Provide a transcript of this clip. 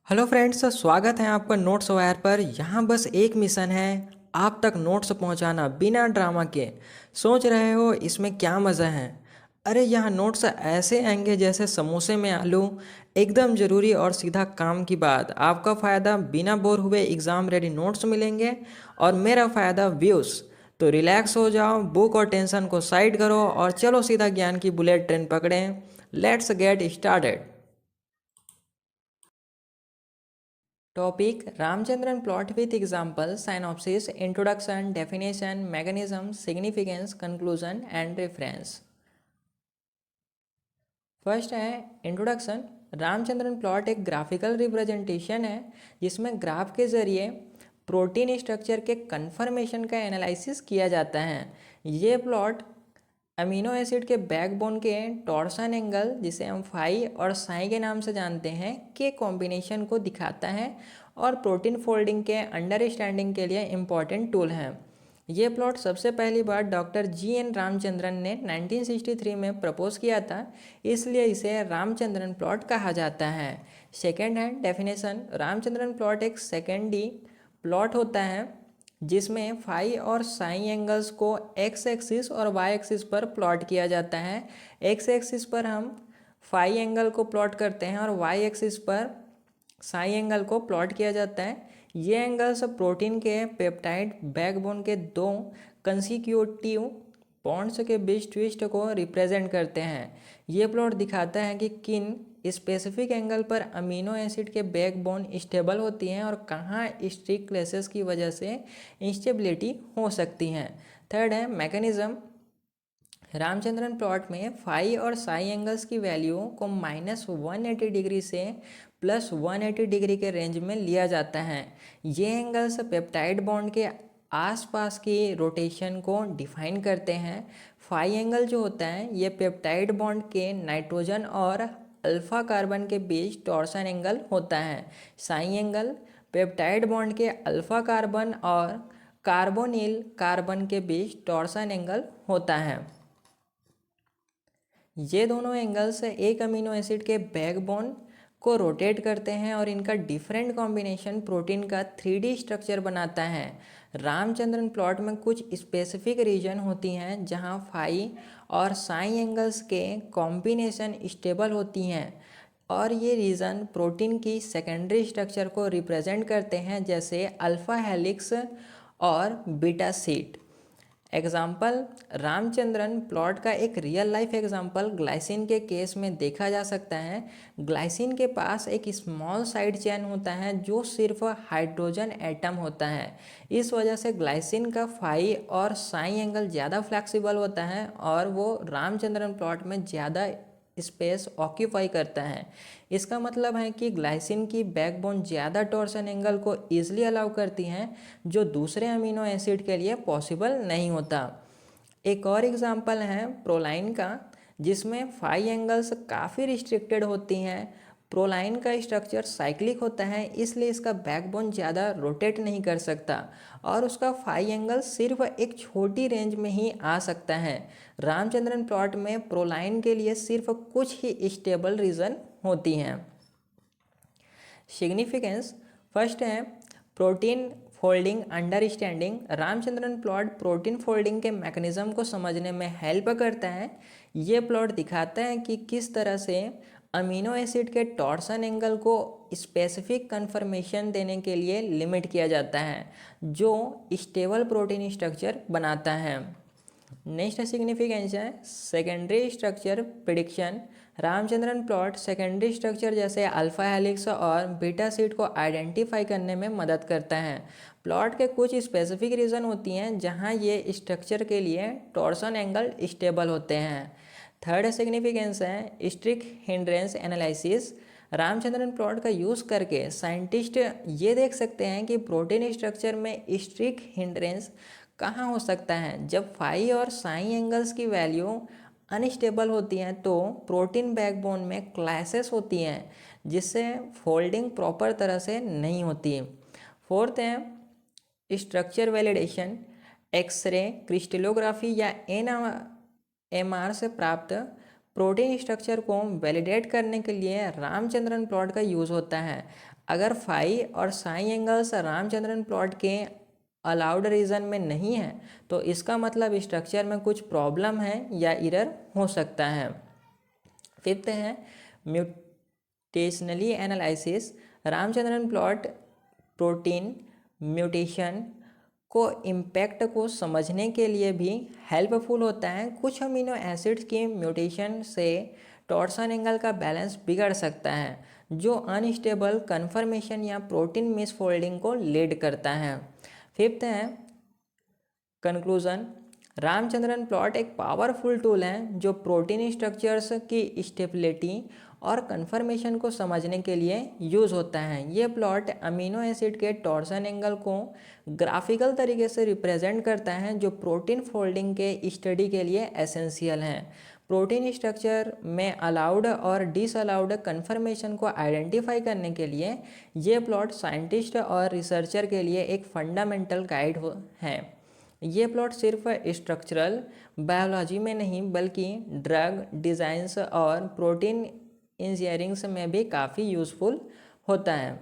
Hello friends, स्वागत है आपका नोट्स वायर पर। यहाँ बस एक मिशन है, आप तक नोट्स पहुँचाना बिना ड्रामा के। सोच रहे हो इसमें क्या मज़ा है? अरे यहाँ नोट्स ऐसे आएंगे जैसे समोसे में आलू, एकदम ज़रूरी और सीधा काम की बात। आपका फ़ायदा बिना बोर हुए एग्ज़ाम रेडी नोट्स मिलेंगे और मेरा फ़ायदा व्यूज़। तो रिलैक्स हो जाओ, बुक और टेंशन को साइड करो और चलो सीधा ज्ञान की बुलेट ट्रेन पकड़ें। Let's get started. Topic Ramachandran plot with example, synopsis, introduction, definition, mechanism, significance, conclusion and reference. First है इंट्रोडक्शन। रामचंद्रन प्लॉट एक ग्राफिकल रिप्रेजेंटेशन है जिसमें ग्राफ के जरिए प्रोटीन स्ट्रक्चर के कन्फर्मेशन का एनालिसिस किया जाता है। ये प्लॉट अमीनो एसिड के बैकबोन के टॉर्सन एंगल, जिसे हम फाई और साई के नाम से जानते हैं, के कॉम्बिनेशन को दिखाता है और प्रोटीन फोल्डिंग के अंडरस्टैंडिंग के लिए इम्पॉर्टेंट टूल है। ये प्लॉट सबसे पहली बार डॉक्टर जी.एन. रामचंद्रन ने 1963 में प्रपोज किया था, इसलिए इसे रामचंद्रन प्लॉट कहा जाता है। सेकेंड है डेफिनेशन। रामचंद्रन प्लॉट एक सेकेंडी प्लॉट होता है जिसमें फाई और साई एंगल्स को एक्स एक्सिस और वाई एक्सिस पर प्लॉट किया जाता है। एक्स एक्सिस पर हम फाई एंगल को प्लॉट करते हैं और वाई एक्सिस पर साई एंगल को प्लॉट किया जाता है। ये एंगल्स प्रोटीन के पेप्टाइड बैकबोन के दो कंसिक्यूटिव बॉन्ड्स के बीच ट्विस्ट को रिप्रेजेंट करते हैं। ये प्लॉट दिखाता है कि किन स्पेसिफिक एंगल पर अमीनो एसिड के बैकबोन स्टेबल होती हैं और कहाँ स्ट्रिक क्लेसेस की वजह से इंस्टेबिलिटी हो सकती हैं। थर्ड है मैकेनिज्म। रामचंद्रन प्लॉट में फाई और साई एंगल्स की वैल्यू को -180 डिग्री से +180 डिग्री के रेंज में लिया जाता है। ये एंगल्स पेप्टाइड बॉन्ड के आसपास की रोटेशन को डिफाइन करते हैं। फाई एंगल जो होता है ये पेप्टाइड बॉन्ड के नाइट्रोजन और अल्फा कार्बन के बीच टॉर्सन एंगल होता है। साई एंगल पेप्टाइड बॉन्ड के अल्फा कार्बन और कार्बोनिल कार्बन के बीच टॉर्सन एंगल होता है। ये दोनों एंगल्स एक अमीनो एसिड के बैकबोन को रोटेट करते हैं और इनका डिफरेंट कॉम्बिनेशन प्रोटीन का 3D स्ट्रक्चर बनाता है। रामचंद्रन प्लॉट में कुछ स्पेसिफिक रीजन होती हैं जहां फाई और साई एंगल्स के कॉम्बिनेशन स्टेबल होती हैं और ये रीजन प्रोटीन की सेकेंडरी स्ट्रक्चर को रिप्रेजेंट करते हैं, जैसे अल्फा हेलिक्स और beta sheet. Example Ramachandran plot का एक रियल लाइफ एग्जाम्पल ग्लाइसिन के केस में देखा जा सकता है। ग्लाइसिन के पास एक स्मॉल साइड चेन होता है जो सिर्फ हाइड्रोजन एटम होता है। इस वजह से ग्लाइसिन का फाई और साई एंगल ज़्यादा फ्लेक्सिबल होता है और वो रामचंद्रन प्लॉट में ज़्यादा स्पेस ऑक्यूपाई करता है। इसका मतलब है कि ग्लाइसिन की बैकबोन ज़्यादा टॉर्सन एंगल को ईजिली अलाउ करती हैं, जो दूसरे अमीनो एसिड के लिए पॉसिबल नहीं होता। एक और एग्जांपल है प्रोलाइन का, जिसमें फाई एंगल्स काफ़ी रिस्ट्रिक्टेड होती हैं। प्रोलाइन का स्ट्रक्चर साइक्लिक होता है, इसलिए इसका बैकबोन ज़्यादा रोटेट नहीं कर सकता और उसका फाई एंगल सिर्फ एक छोटी रेंज में ही आ सकता है। रामचंद्रन प्लॉट में प्रोलाइन के लिए सिर्फ कुछ ही स्टेबल रीजन होती हैं। सिग्निफिकेंस। फर्स्ट है protein folding understanding. Ramachandran plot protein folding के मैकेनिज्म को समझने में हेल्प करता है। ये प्लॉट दिखाता है कि किस तरह से अमीनो एसिड के टॉर्सन एंगल को स्पेसिफिक कन्फर्मेशन देने के लिए लिमिट किया जाता है, जो स्टेबल प्रोटीन स्ट्रक्चर बनाता है। नेक्स्ट सिग्निफिकेंस है secondary structure prediction. Ramachandran plot secondary structure जैसे अल्फा हेलिक्स और बीटा सीट को आइडेंटिफाई करने में मदद करता है। प्लॉट के कुछ स्पेसिफिक रीजन होती हैं जहां ये स्ट्रक्चर के लिए टॉर्सन एंगल स्टेबल होते हैं। थर्ड सिग्निफिकेंस है steric hindrance analysis. Ramachandran plot का यूज़ करके साइंटिस्ट ये देख सकते हैं कि प्रोटीन स्ट्रक्चर में स्ट्रिक हिंड्रेंस कहाँ हो सकता है। जब फाई और साई एंगल्स की वैल्यू अनस्टेबल होती हैं तो प्रोटीन बैकबोन में क्लैसेस होती हैं, जिससे फोल्डिंग प्रॉपर तरह से नहीं होती। फोर्थ है स्ट्रक्चर वैलिडेशन। एक्सरे, क्रिस्टलोग्राफी या एनएमआर से प्राप्त प्रोटीन स्ट्रक्चर को वैलिडेट करने के लिए रामचंद्रन प्लॉट का यूज़ होता है। अगर फाई और साई एंगल्स रामचंद्रन प्लॉट के अलाउड रीजन में नहीं है तो इसका मतलब स्ट्रक्चर में कुछ प्रॉब्लम है या एरर हो सकता है। फिफ्थ है mutationally analysis. Ramachandran plot protein mutation को इम्पैक्ट को समझने के लिए भी हेल्पफुल होता है। कुछ अमीनो एसिड्स के म्यूटेशन से टॉर्सन एंगल का बैलेंस बिगड़ सकता है जो अनस्टेबल कन्फर्मेशन या प्रोटीन मिसफोल्डिंग को लीड करता है। फिफ्थ है कंक्लूजन। रामचंद्रन प्लॉट एक पावरफुल टूल है जो प्रोटीन स्ट्रक्चर्स की स्टेबिलिटी और कन्फर्मेशन को समझने के लिए यूज़ होता है। ये प्लॉट अमीनो एसिड के टॉर्सन एंगल को ग्राफिकल तरीके से रिप्रेजेंट करता है जो प्रोटीन फोल्डिंग के स्टडी के लिए एसेंशियल है। प्रोटीन स्ट्रक्चर में अलाउड और डिसअलाउड कन्फर्मेशन को आइडेंटिफाई करने के लिए ये प्लॉट साइंटिस्ट और रिसर्चर के लिए एक फंडामेंटल गाइड है। ये प्लॉट सिर्फ स्ट्रक्चरल बायोलॉजी में नहीं बल्कि ड्रग डिज़ाइंस और प्रोटीन इंजीनियरिंग्स में भी काफ़ी यूज़फुल होता है।